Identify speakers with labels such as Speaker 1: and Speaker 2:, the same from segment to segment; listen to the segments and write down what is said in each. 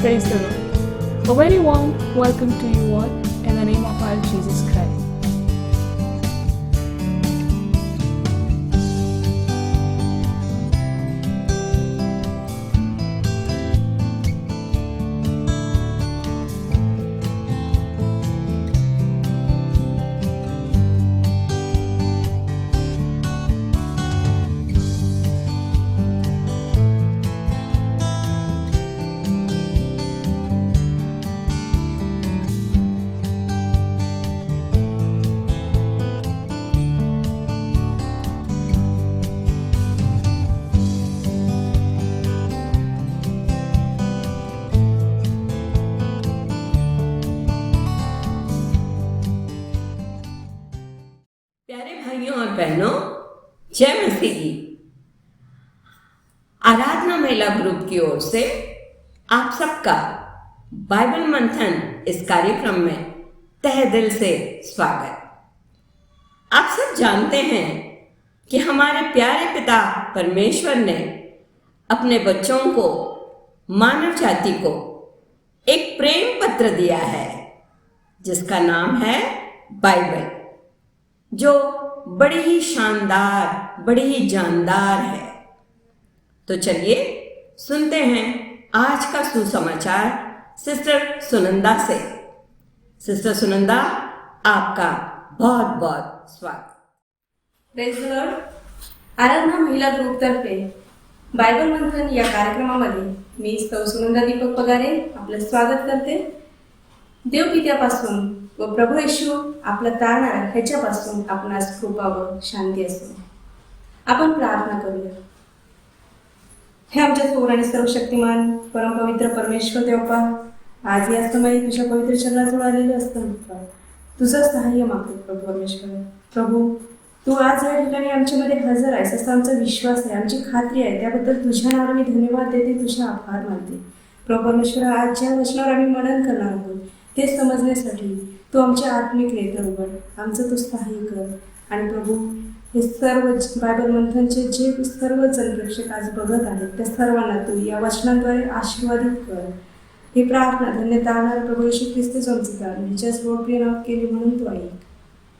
Speaker 1: Praise the Lord. A very warm welcome to you all in the name of our Jesus Christ.
Speaker 2: प्यारे भाइयों और बहनों, जय मसीह की। आराधना महिला group की ओर से आप सबका बाइबल मंथन इस कार्यक्रम में तहे दिल से स्वागत। आप सब जानते हैं कि हमारे प्यारे पिता परमेश्वर ने अपने बच्चों को, मानव जाति को एक प्रेम पत्र दिया है जिसका नाम है बाइबल, जो बड़ी ही शानदार, बड़ी ही जानदार है। तो चलिए सुनते हैं आज का सुसमाचार सिस्टर सुनंदा से। सिस्टर सुनंदा, आपका बहुत बहुत स्वागत।
Speaker 3: Praise the Lord. आराधना महिला ग्रुपतर्फे बायबल मंथन या कार्यक्रमामध्ये मी सौ सुनंदा दीपक पगारे आपलं स्वागत करते। देवपित्यापासून व प्रभू येशू आपला तारणारा ह्याच्यापासून आपणास कृपा व शांती असो। आपण प्रार्थना करूया। हे आमच्या थोर आणि सर्वशक्तिमान परमपवित्र परमेश्वर देवपा, आज या समयी तुझ्या पवित्र चरणाजवळ आलेले असताना तुझं सहाय्य मागतो प्रभू परमेश्वर। प्रभू, तू आज या ठिकाणी आमच्यामध्ये हजर आहेस असा आमचा विश्वास आहे, आमची खात्री आहे। त्याबद्दल तुझ्या नावाने मी धन्यवाद देते, तुझे आभार मानते प्रभू परमेश्वर। आज ज्या वचनावर आम्ही मनन करणार आहोत ते समजण्यासाठी तू आमच्या आत्मिक नेत्र उघड, आमचं तू सहाय्य कर। आणि प्रभू, हे सर्व बायबल मंथनचे जे सर्व जनप्रेक्षक आज बघत आहेत त्या सर्वांना तू या वचनांद्वारे आशीर्वादित कर। ही प्रार्थना धन्य तारणार प्रभू येशू ख्रिस्त आमचे तारण हिच्या स्वप्रिय नावात केली म्हणून तू ऐक,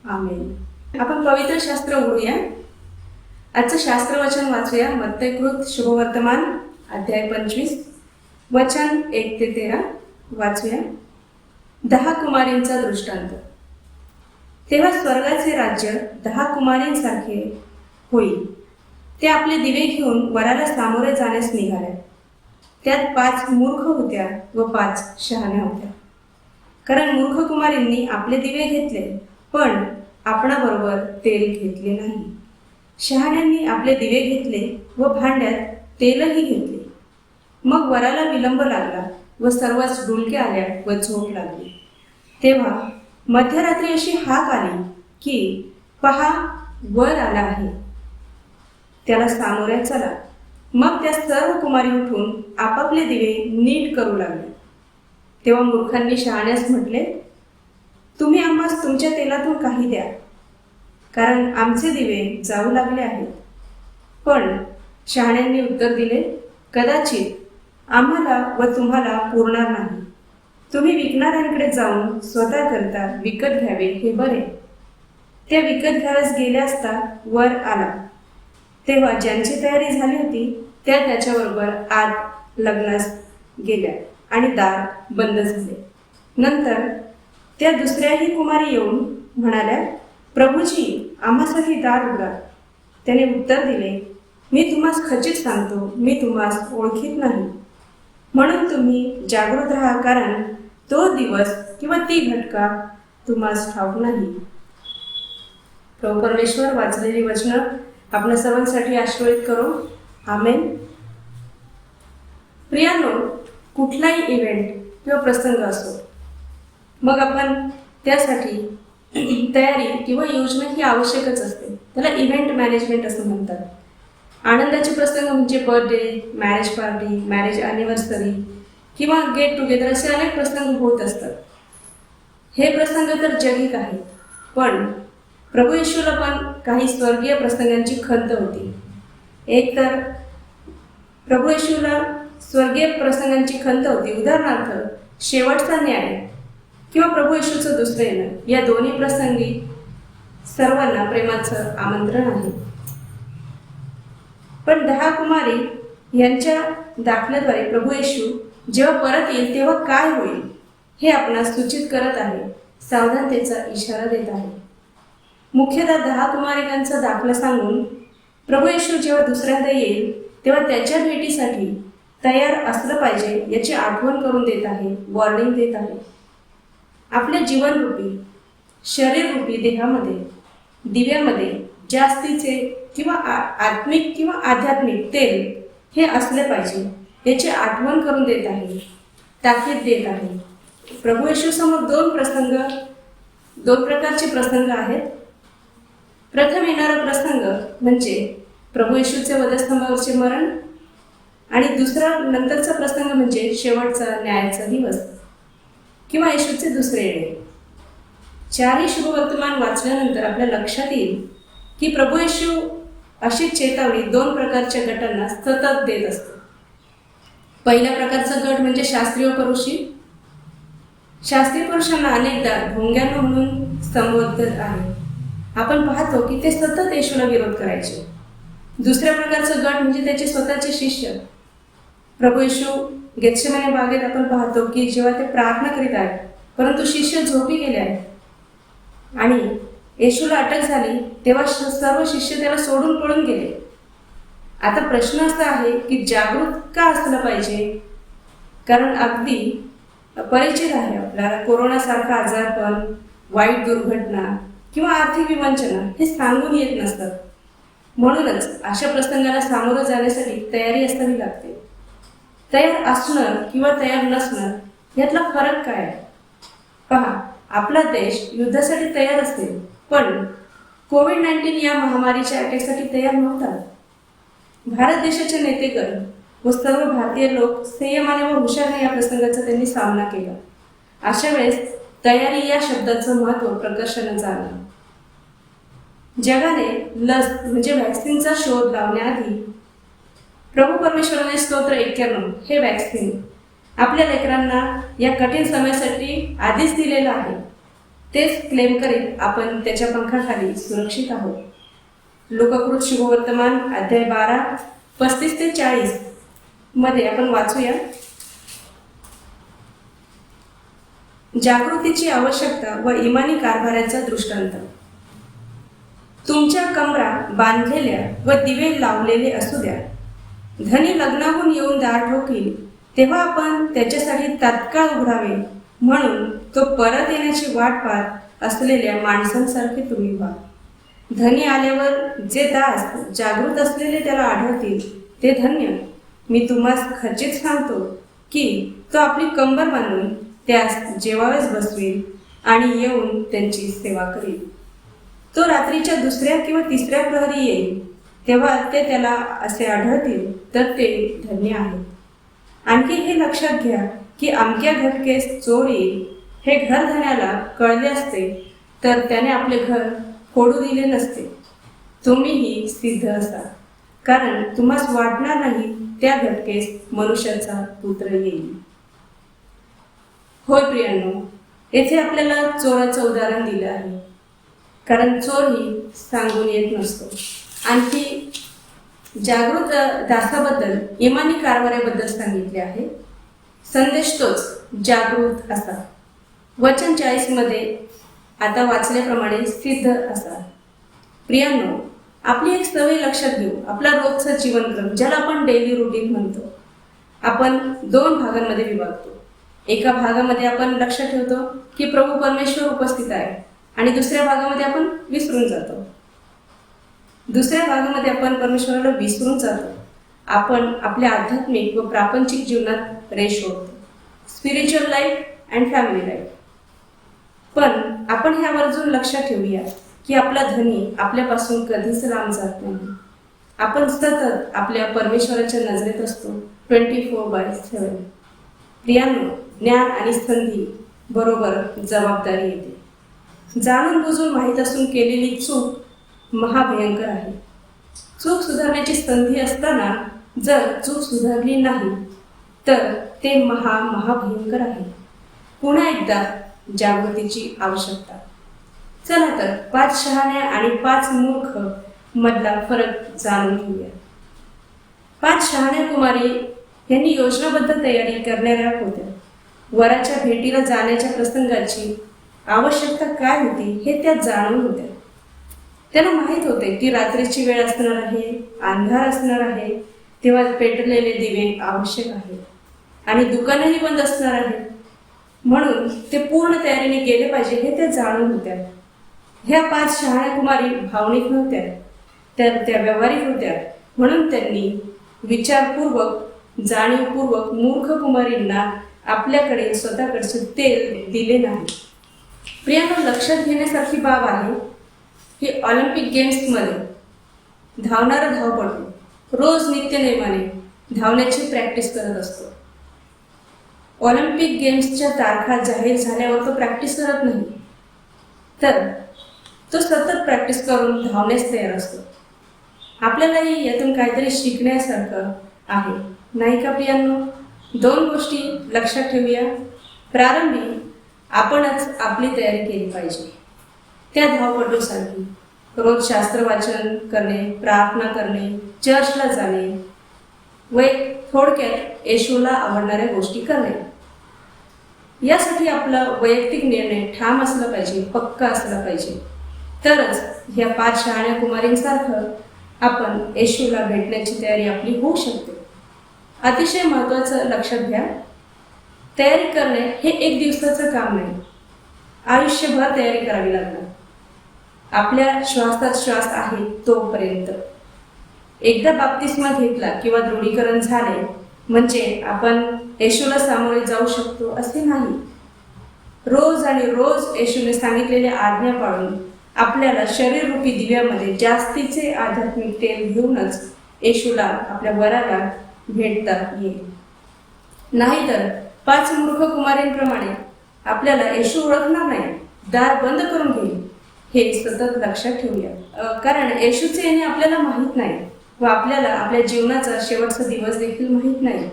Speaker 3: आमेन। आपण पवित्र शास्त्र उघडूया। आजचं शास्त्र वचन वाचूया। मत्तयकृत शुभवर्तमान अध्याय 25 वचन 1 ते 13 वाचूया। 10 कुमारींचा दृष्टांत। तेव्हा स्वर्गाचे राज्य 10 कुमारींसारखे होईल। ते आपले दिवे घेऊन वराला सामोरे जाण्यास निघाल्या। त्यात 5 मूर्ख होत्या व 5 शहाण्या होत्या। कारण मूर्ख कुमारींनी आपले दिवे घेतले पण आपणाबरोबर तेल घेतले नाही। शहाण्यांनी आपले दिवे घेतले व भांड्यात तेलही घेतले। मग वराला विलंब लागला व सर्वच डुलके आल्या व झोप लागली। तेव्हा मध्यरात्री अशी हाक आली की पहा, वर आला आहे, त्याला सामोऱ्या चला। मग त्या सर्व कुमारी उठून आपापले दिवे नीट करू लागले। तेव्हा मूर्खांनी शहाण्यास म्हटले, तुम्ही आम्हास तुमच्या तेलातून काही द्या, कारण आमचे दिवे जाऊ लागले आहेत। पण शहाण्यांनी उत्तर दिले, कदाचित आम्हाला व तुम्हाला पुरणार नाही। तुम्ही विकणाऱ्यांकडे जाऊन स्वतः करता विकत घ्यावे हे बरे। त्या विकत घ्याव्यास गेल्या असता वर आला। तेव्हा ज्यांची तयारी झाली होती त्या त्याच्याबरोबर आत लग्नास गेल्या आणि दार बंद झाले। नंतर त्या दुसऱ्याही कुमारी येऊन म्हणाल्या, प्रभूजी, आम्हासाठी दार उघडा। त्याने उत्तर दिले, मी तुम्हास खचित सांगतो, मी तुम्हास ओळखीत नाही। म्हणून तुम्ही जागृत राहा, कारण तो दिवस किंवा ती घटका तुम्हास ठाऊक नाही। प्रभू परमेश्वर वाचलेली वचनं आपल्या सर्वांसाठी आशीर्वादित करो, आमेन। प्रियांनो, कुठलाही इव्हेंट किंवा प्रसंग असो, मग आपण त्यासाठी तयारी किंवा योजना ही आवश्यकच असते। त्याला इव्हेंट मॅनेजमेंट असं म्हणतात। आनंदाचे प्रसंग म्हणजे birthday, marriage party, marriage anniversary किंवा गेट टुगेदर असे अनेक प्रसंग होत असतात। हे प्रसंग तर जगिक आहेत, पण प्रभू येशूला पण काही स्वर्गीय प्रसंगांची खंत होती। एक तर प्रभू येशूला स्वर्गीय प्रसंगांची खंत होती. उदाहरणार्थ शेवटचा न्याय किंवा प्रभू येशूचं दुसरं येणं, या दोन्ही प्रसंगी सर्वांना प्रेमाचं आमंत्रण आहे. पण 10 कुमारी यांच्या दाखल्याद्वारे प्रभू येशू जेव्हा परत येईल तेव्हा काय होईल हे आपणास सूचित करत आहे, सावधानतेचा इशारा देत आहे. मुख्यतः 10 कुमारिकांचा दाखला सांगून प्रभू येशू जेव्हा दुसऱ्यांदा येईल तेव्हा त्याच्या भेटीसाठी तयार असलं पाहिजे याची आठवण करून देत आहे, वॉर्निंग देत आहे. आपल्या जीवनरूपी शरीररूपी देहामध्ये दिव्यामध्ये जास्तीचे किंवा आत्मिक किंवा आध्यात्मिक तेल हे असले पाहिजे याची आठवण करून देत आहे, ताकीद देत आहे. प्रभू येशू समोर दोन प्रकारचे प्रसंग आहेत. प्रथम येणारा प्रसंग म्हणजे प्रभू येशूचे वधस्तंभावरचे मरण, आणि दुसरा नंतरचा प्रसंग म्हणजे शेवटचा न्यायाचा दिवस किंवा येशूचे दुसरे येणे. चारही शुभवर्तमान वाचल्यानंतर आपल्या लक्षात येईल की प्रभू येशू अशी चेतावणी 2 प्रकारच्या गटांना सतत देत असतो. पहिल्या प्रकारचा गट म्हणजे शास्त्रीय पुरुषी. शास्त्रीय पुरुषांना अनेकदा भोंग्यांनो म्हणून संबोधत आहे. आपण पाहतो की ते सतत येशूला विरोध करायचे. दुसऱ्या प्रकारचा गट म्हणजे त्याचे स्वतःचे शिष्य. प्रभू येशू गेत्सेमने बागेत आपण पाहतो की जेव्हा ते प्रार्थना करीत आहेत परंतु शिष्य झोपी गेले आहेत आणि येशूला अटक झाली तेव्हा सर्व शिष्य त्याला सोडून पळून गेले. आता प्रश्न असा आहे की जागृत का असलं पाहिजे, कारण अगदी परिचित आहे आपल्याला कोरोनासारखा आजारपण, वाईट दुर्घटना किंवा आर्थिक विवंचना हे सांगून येत नसतात. म्हणूनच अशा प्रसंगाला सामोरं जाण्यासाठी तयारी असावी लागते. तयार असणं किंवा तयार नसणं यातला फरक काय आहे? पहा, आपला देश युद्धासाठी तयार असेल पण कोविड-19 या महामारीच्या अटॅकसाठी तयार नव्हता. भारत देशाचे नेतेगण व सर्व भारतीय लोक संयमाने व हुशारीने या प्रसंगाचा त्यांनी सामना केला. अशा वेळेस तयारी या शब्दाचं महत्त्व प्रकर्षाने जाणलं. जगाने लस म्हणजे व्हॅक्सिनचा शोध लावण्याआधी प्रभू परमेश्वराने स्तोत्र 91 हे व्हॅक्सिन आपल्या लेकरांना या कठीण समयासाठी आधीच दिलेलं आहे. तेच क्लेम करीत आपण त्याच्या पंखाखाली सुरक्षित आहोत. लोककृत शुभवर्तमान अध्याय 12 35 ते 40 मध्ये आपण वाचूया. जागृतीची आवश्यकता व इमानी कारभाराचा दृष्टांत. तुमच्या कमरा बांधलेल्या व दिवे लावलेले असू द्या. धनी लग्नाहून येऊन दार ठोकील तेव्हा आपण त्याच्यासाठी तात्काळ उघडावे, म्हणून तो परत येण्याची वाट पाहत असलेल्या माणसांसारखे तुम्ही व्हा. धनी आल्यावर जे दास जागृत असलेले त्याला आढळतील ते धन्य. मी तुम्हास खचित सांगतो की तो आपली कंबर बांधून त्यास जेवावेस बसवेल आणि येऊन त्यांची सेवा करेल. तो रात्रीच्या 2ऱ्या किंवा 3ऱ्या प्रहरी येईल तेव्हा ते त्याला असे आढळतील तर ते धन्य आहे. आणखी हे लक्षात घ्या की अमक्या घटकेस चोर येईल हे घर धन्याला कळले असते तर त्याने आपले घर फोडू दिले नसते. तुम्हीही सिद्ध असा, कारण तुम्हास वाटणार नाही त्या घटकेस मनुष्याचा पुत्र येईल. होय प्रियांनो, येथे आपल्याला चोराचं उदाहरण दिलं आहे, कारण चोर ही सांगून येत नसतो. आणखी जागृत दासाबद्दल इमानी कारभाराबद्दल सांगितले आहे. संदेश तोच, जागृत असा. वचन 40 मध्ये आता वाचल्याप्रमाणे सिद्ध असा. प्रियांनो, आपली एक सवय लक्षात घेऊ. आपला रोजचा जीवनक्रम ज्याला आपण डेली रुटीन म्हणतो आपण 2 भागांमध्ये विभागतो. एका भागामध्ये आपण लक्षात ठेवतो की प्रभू परमेश्वर उपस्थित आहे आणि दुसऱ्या भागामध्ये आपण विसरून जातो. दुसऱ्या भागामध्ये आपण परमेश्वराला विसरून जातो. आपण आपल्या आध्यात्मिक व प्रापंचिक जीवनात रेष ओढतो, spiritual life and family life. पण आपण ह्यावर अजून लक्षात ठेवूया की आपला धनी आपल्यापासून कधीच लांब जात नाही. आपण सतत आपल्या परमेश्वराच्या नजरेत असतो 24/7. प्रियांनो, ज्ञान आणि संधी बरोबर जबाबदारी येते. जाणून बुजून माहीत असून केलेली चूक महाभयंकर आहे. चूक सुधारण्याची संधी असताना जर चूक सुधारली नाही तर ते महाभयंकर आहे. पुन्हा एकदा जागृतीची आवश्यकता. चला तर 5 शहाण्या आणि 5 मूर्ख मधला फरक जाणून घेऊया. 5 शहाण्या कुमारी यांनी योजनाबद्ध तयारी करणाऱ्या होत्या. वराच्या भेटीला जाण्याच्या प्रसंगाची आवश्यकता काय होती हे त्या जाणून होत्या. त्यांना माहीत होते की रात्रीची वेळ असणार आहे, अंधार असणार आहे, तेव्हा पेटलेले दिवे आवश्यक आहे आणि दुकानही बंद असणार आहे. म्हणून ते पूर्ण तयारीने गेले पाहिजे हे त्या जाणून होत्या. ह्या 5 शहाण्या कुमारी भावनिक नव्हत्या, तर त्या व्यावहारिक होत्या. म्हणून त्यांनी विचारपूर्वक, जाणीवपूर्वक मूर्ख कुमारींना आपल्याकडे स्वतःकडचे तेल दिले नाही. प्रियांनो, लक्षात घेण्यासारखी बाब आहे की ऑलिम्पिक गेम्समध्ये धावणारा धावपटू रोज नित्यनेमाने धावण्याची प्रॅक्टिस करत असतो. ऑलिम्पिक गेम्सच्या तारखा जाहीर झाल्यावर तो प्रॅक्टिस करत नाही, तर तो सतत प्रॅक्टिस करून धावण्यास तयार असतो. आपल्यालाही यातून काहीतरी शिकण्यासारखं आहे, नाही का प्रियांनो? 2 गोष्टी लक्षात ठेवूया. प्रारंभी आपणच आपली तयारी केली पाहिजे. त्या धावपटूसाठी रोज शास्त्र वाचन करणे, प्रार्थना करणे, चर्चला जाणे व थोडक्यात येशूला आवडणाऱ्या गोष्टी करणे. यासाठी आपला वैयक्तिक निर्णय ठाम असला पाहिजे, पक्का असला पाहिजे. तरच ह्या 5 शहाण्या कुमारींसारखं आपण येशूला भेटण्याची तयारी आपली होऊ शकते. अतिशय महत्त्वाचं लक्षात घ्या, तयारी करणे हे 1 दिवसाचं काम नाही, आयुष्यभर तयारी करावी लागणार. आपल्या श्वासात श्वास आहे तोपर्यंत. एकदा बाप्तिस्मा घेतला किंवा दृढीकरण झाले म्हणजे आपण येशूला सामोरे जाऊ शकतो असे नाही. रोज आणि रोज येशूने सांगितलेल्या आज्ञा पाळून आपल्याला शरीररूपी दिव्यामध्ये जास्तीचे आध्यात्मिक तेल घेऊनच येशूला, आपल्या वराला भेटता येईल. नाहीतर 5 मूर्ख कुमारींप्रमाणे आपल्याला येशू ओळखणार नाही, दार बंद करून घेईल. हे सतत लक्षात ठेवूया. कारण येशूचे येणे आपल्याला माहीत नाही व आपल्याला आपल्या जीवनाचा शेवटचा दिवस देखील माहीत नाही.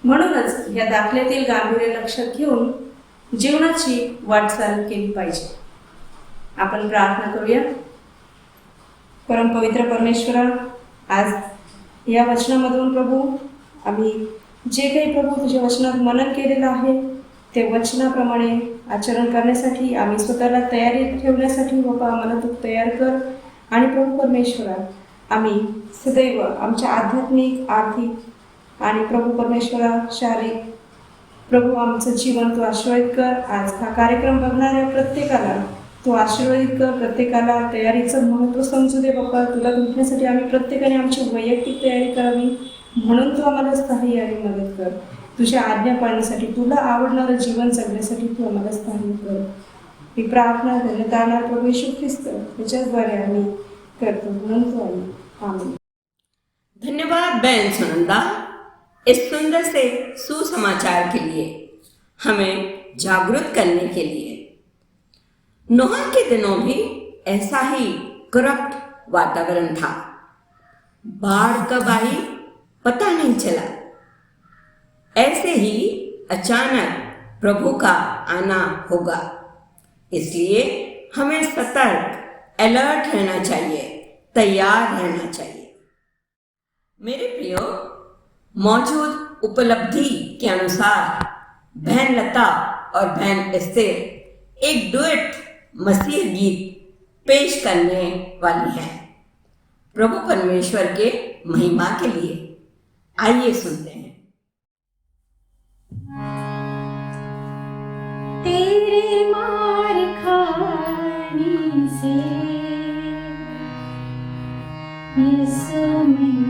Speaker 3: म्हणूनच या दाखल्यातील गांभीर्य लक्षात घेऊन जीवनाची वाटचाल केली पाहिजे. आपण प्रार्थना करूया. परमपवित्र परमेश्वरा, आज या वचनामधून प्रभू आम्ही जे काही प्रभू तुझ्या वचनात मनन केलेलं आहे ते वचनाप्रमाणे आचरण करण्यासाठी, आम्ही स्वतःला तयारीत ठेवण्यासाठी बाबा आम्हाला तू तयार कर. आणि प्रभू परमेश्वरा, आम्ही सदैव आमच्या आध्यात्मिक, आर्थिक आणि प्रभू परमेश्वरा शारीरिक प्रभू आमचं जीवन तू आशीर्वादित कर. आज हा कार्यक्रम बघणाऱ्या प्रत्येकाला तू आशीर्वादित कर. प्रत्येकाला तयारीचं महत्त्व समजू दे बाबा. तुला भेटण्यासाठी आम्ही प्रत्येकाने आमची वैयक्तिक तयारी करावी, म्हणून तू आम्हाला सहाय्य आणि मदत कर. तुझ्या आज्ञा पाळण्यासाठी, तुला आवडणारं जीवन जगण्यासाठी तू आम्हाला सहाय्य कर. ही प्रार्थना धन्यताणार प्रभू येशू ख्रिस्त त्याच्याद्वारे आम्ही करतो, म्हणून तू आम्ही.
Speaker 2: धन्यवाद बहन सुनंदा, इस सुंदर से सुसमाचार के लिए, हमें जागरूक करने के लिए। नोहा के दिनों भी ऐसा ही करप्ट वातावरण था। बाढ़ कब आई पता नहीं चला। ऐसे ही अचानक प्रभु का आना होगा, इसलिए हमें सतर्क, अलर्ट रहना चाहिए, तैयार रहना चाहिए। मेरे प्रियो, मौजूद उपलब्धि के अनुसार बहन लता और बहन एस्तेर एक डुएट मसीह गीत पेश करने वाली हैं प्रभु परमेश्वर के महिमा के लिए। आइए सुनते हैं।
Speaker 4: तेरे मार खाने से यीशु में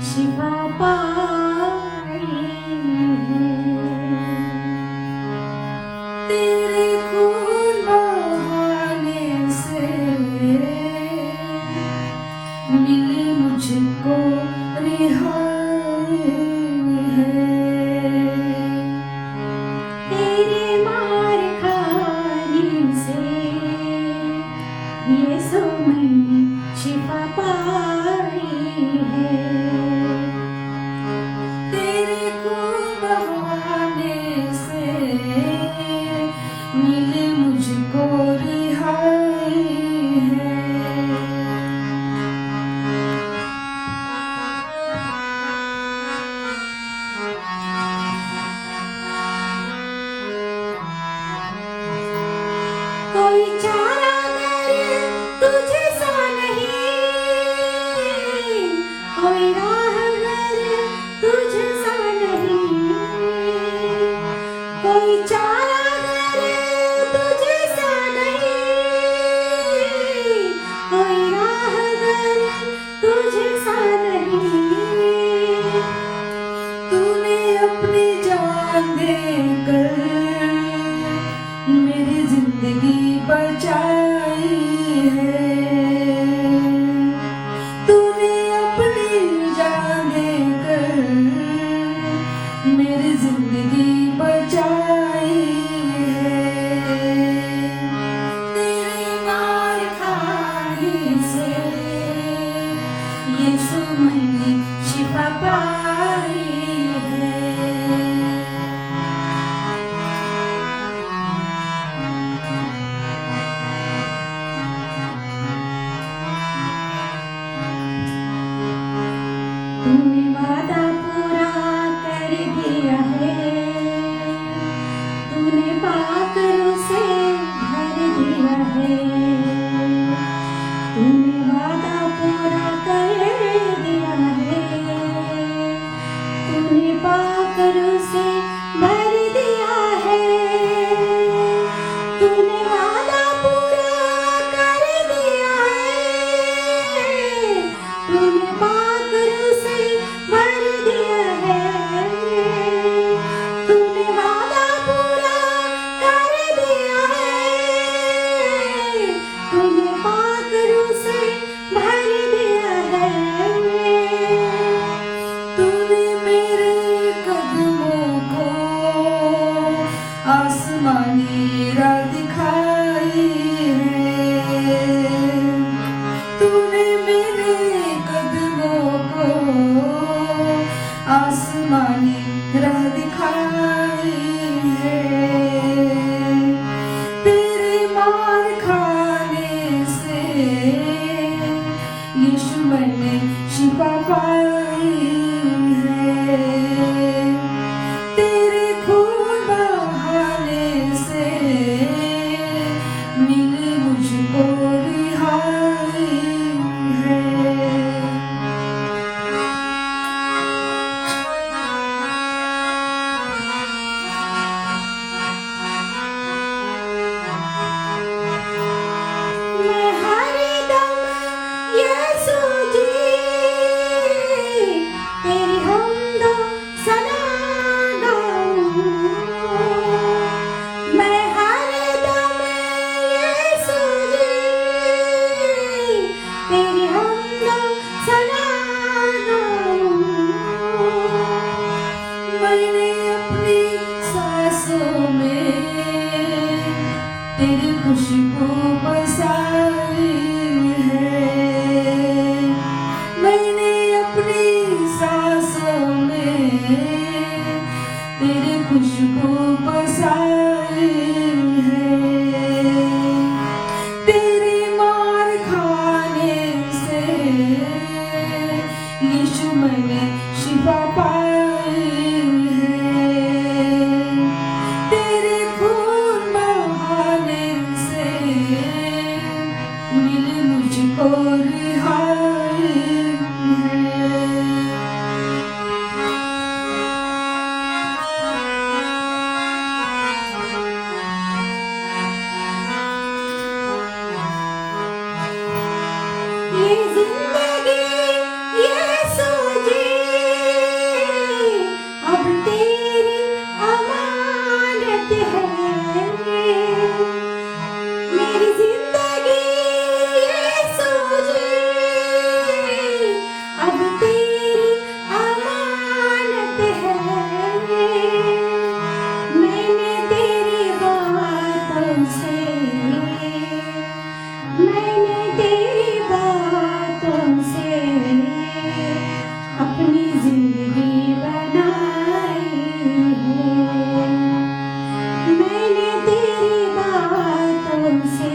Speaker 4: शिफा पाई है। तेरे खून बहाने से मिली मुझको रिहाई है। तेरे मार खाने से यीशु मैंने शिफा पाई है। तेरे खून खुशबू बसाई है। मैंने अपनी सांसों में तेरी खुशबू बसाई है। तेरी मार खाने से यीशु मैंने शिफा पाई है। तेरे खून बहाने से मिली मुझको रिहाई है। ये जिंदगी यीशु जी अब तेरी अमानत है। मेरी जिंदगी यीशु जी अब तेरी अमानत है। मैंने तेरी बातों से अपनी जिंदगी बनाई है। मैंने तेरी बातों से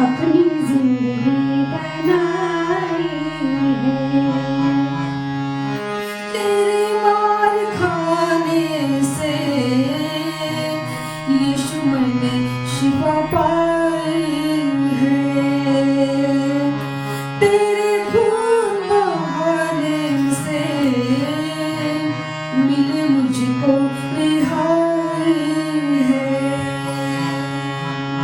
Speaker 4: अपनी जिंदगी बनाई है। तेरी मार खाने से यीशु मैंने शिफा पाई है। तेरे खून बहाने से मिले मुझको रिहाई है।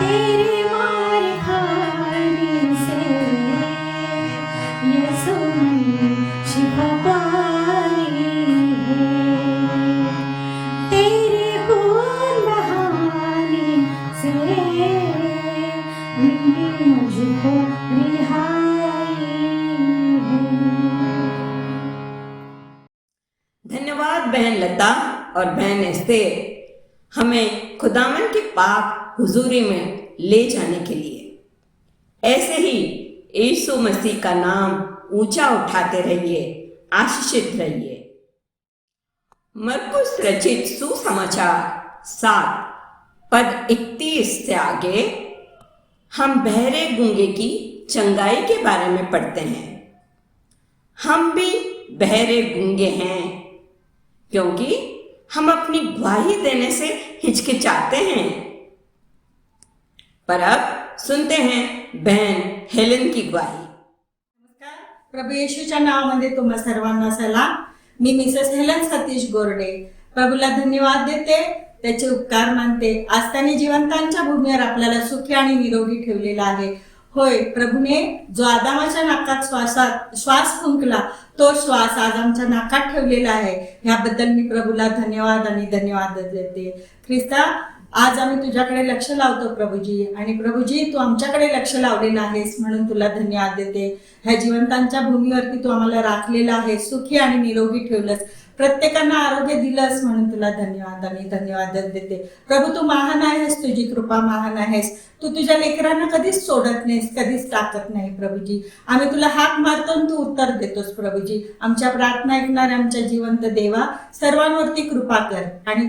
Speaker 4: तेरी मार खाने से यीशु मैंने शिफा पाई है। तेरे खून बहाने से मिली मुझको रिहाई है।
Speaker 2: धन्यवाद बहन लता और बहन एस्तेर हमें खुदावन के पाक हुजूरी में ले जाने के लिए। ऐसे ही यीशु मसीह का नाम ऊंचा उठाते रहिए, आशीषित रहिए। मरकुस रचित सुसमाचार 7 पद 31 से आगे हम बहरे गूंगे की चंगाई के बारे में पढ़ते हैं। हम भी बहरे गूंगे हैं क्योंकि हम अपनी गवाही देने से हिचकिचाते हैं। पर अब सुनते हैं बहन हेलन की गवाही।
Speaker 5: नमस्कार, प्रभू येशूच्या नावामध्ये तुम्हा सर्वांना सलाम। मी मिसेस हेलन सतीश गोरडे प्रभूला धन्यवाद देते, त्याचे उपकार मानते। आज त्याने जिवंतांच्या भूमीवर आपल्याला सुखी आणि निरोगी ठेवलेला आहे। होय, प्रभूने जो आदामाच्या नाकात श्वास फुंकला तो श्वास आज आमच्या नाकात ठेवलेला आहे। ह्याबद्दल मी प्रभूला धन्यवाद देते। ख्रिस्ता, आज आम्ही तुझ्याकडे लक्ष लावतो प्रभूजी, आणि प्रभूजी तू आमच्याकडे लक्ष लावलेलं आहेस म्हणून तुला धन्यवाद देते। ह्या जिवंतांच्या भूमीवरती तू आम्हाला राखलेला आहे, सुखी आणि निरोगी ठेवलंस, प्रत्येकांना आरोग्य दिलंस म्हणून तुला धन्यवाद देते। प्रभू तू महान आहेस, तुझी कृपा महान आहेस। तू तुझ्या लेकरांना कधीच सोडत नाहीस, कधीच टाकत नाही प्रभूजी। आम्ही तुला हाक मारतो तू उत्तर देतोस प्रभूजी। आमच्या प्रार्थना ऐकणाऱ्या आमच्या जिवंत देवा, सर्वांवरती कृपा कर आणि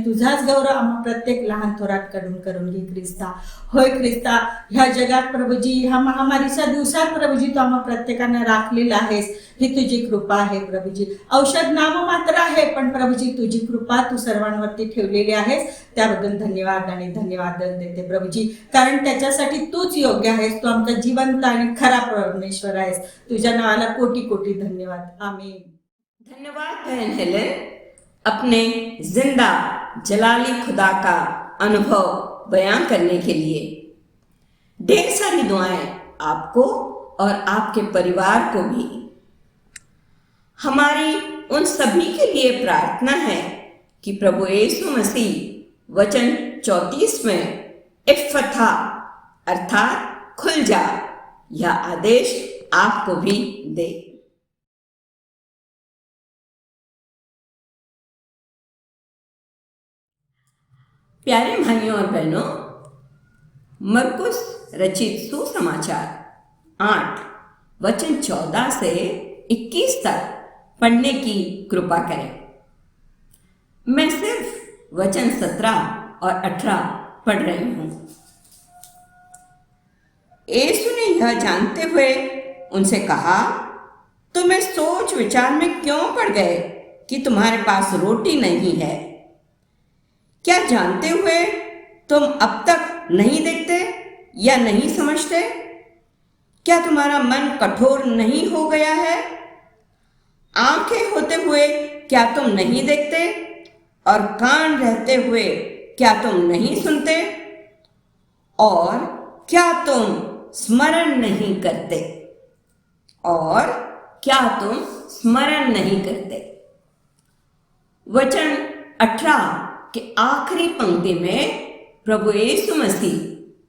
Speaker 5: तुझाच गौरव आम्हा प्रत्येक लहान थोरात करून घे ख्रिस्ता। होय ख्रिस्ता, ह्या जगात प्रभूजी, ह्या महामारीच्या दिवसात प्रभूजी तू आम्हा प्रत्येकांना राखलेला आहेस, ही तुझी कृपा आहे प्रभूजी। औषध नाम मात्र आहे, पण प्रभूजी तुझी कृपा तू सर्वांवरती ठेवलेली आहेस, त्याबद्दल धन्यवाद देते प्रभूजी। कारण त्याच्यासाठी तूच योग्य आहेस, तू आमचा जिवंत आणि खरा परमेश्वर आहेस। तुझ्या नावाला कोटी धन्यवाद, आमीन।
Speaker 2: धन्यवाद बहन हेलन, अपने जिंदा जलाली खुदा का अनुभव बयां करने के लिए। ढेर सारी दुआएं आपको और आपके परिवार को भी। हमारी उन सभी के लिए प्रार्थना है कि प्रभु यीशु मसीह वचन 34 में इफ़्फथा अर्थात खुल जा यह आदेश आपको भी दे। प्यारे भाइयों और बहनों, मरकुस रचित सुसमाचार 8 वचन 14 से 21 तक पढ़ने की कृपा करें। मैं सिर्फ वचन 17 और 18 पढ़ रही हूं। यीशु ने यह जानते हुए उनसे कहा, तुम्हें सोच विचार में क्यों पड़ गए कि तुम्हारे पास रोटी नहीं है? क्या जानते हुए तुम अब तक नहीं देखते या नहीं समझते? क्या तुम्हारा मन कठोर नहीं हो गया है? आंखें होते हुए क्या तुम नहीं देखते और कान रहते हुए क्या तुम नहीं सुनते? और क्या तुम स्मरण नहीं करते? और क्या तुम स्मरण नहीं करते? वचन 18 के आखिरी पंक्ति में प्रभु यीशु मसीह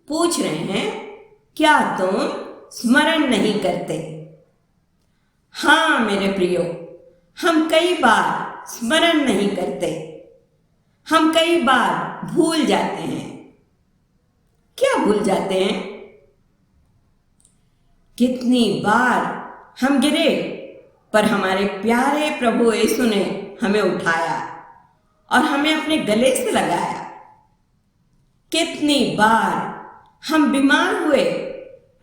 Speaker 2: पूछ रहे हैं, क्या तुम स्मरण नहीं करते? हाँ मेरे प्रियो, हम कई बार स्मरण नहीं करते। हम कई बार भूल जाते हैं। क्या भूल जाते हैं? कितनी बार हम गिरे पर हमारे प्यारे प्रभु यीशु ने हमें उठाया और हमें अपने गले से लगाया। कितनी बार हम बीमार हुए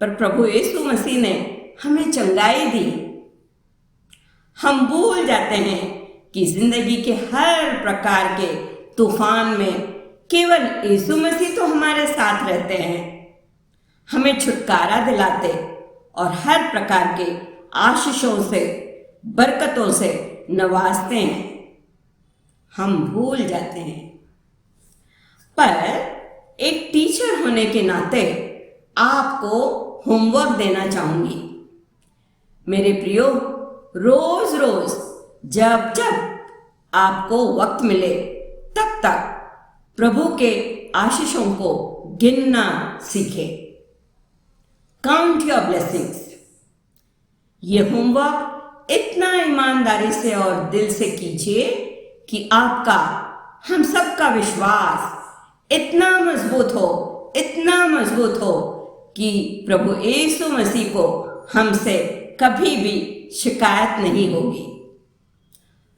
Speaker 2: पर प्रभु यीशु मसीह ने हमें चंगाई दी। हम भूल जाते हैं कि जिंदगी के हर प्रकार के तूफान में केवल यीशु मसीह तो हमारे साथ रहते हैं, हमें छुटकारा दिलाते और हर प्रकार के आशीषों से, बरकतों से नवाजते हैं। हम भूल जाते हैं। पर एक टीचर होने के नाते आपको होमवर्क देना चाहूंगी। मेरे प्रियो, रोज रोज जब जब आपको वक्त मिले तब तक प्रभु के आशीषों को गिनना सीखे। Count your blessings. ये होमवर्क इतना ईमानदारी से और दिल से कीजिए कि आपका, हम सबका विश्वास इतना मजबूत हो कि प्रभु यीशु मसीह को हमसे कभी भी शिकायत नहीं होगी।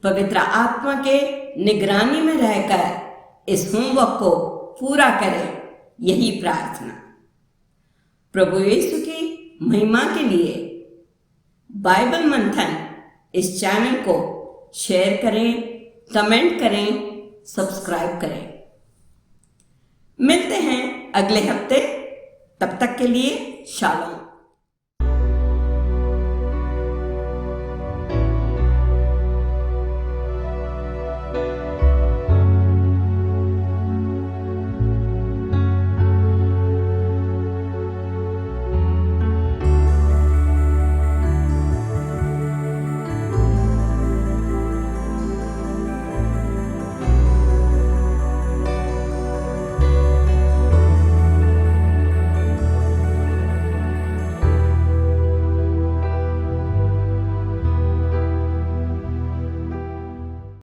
Speaker 2: पवित्र आत्मा के निगरानी में रहकर इस होमवर्क को पूरा करें, यही प्रार्थना। प्रभु यीशु की महिमा के लिए बाइबल मंथन इस चैनल को शेयर करें, कमेंट करें, सब्सक्राइब करें। मिलते हैं अगले हफ्ते। तब तक के लिए शालोम।